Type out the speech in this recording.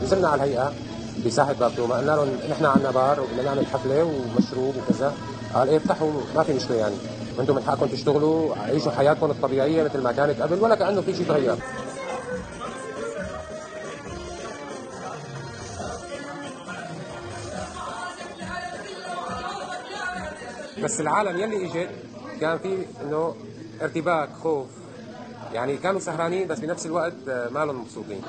نزلنا على الهيئه بساحه باب دوما، قلنا لهم نحن عندنا بار وبدنا نعمل حفله ومشروب وكذا. قال ايه افتحوا ما في مشكله يعني، وانتم من حقكم تشتغلوا عيشوا حياتكم الطبيعيه مثل ما كانت قبل ولا كانه في شيء تغير. بس العالم يلي اجت كان في انه ارتباك خوف، يعني كانوا سهرانين بس بنفس الوقت ما لهم مبسوطين.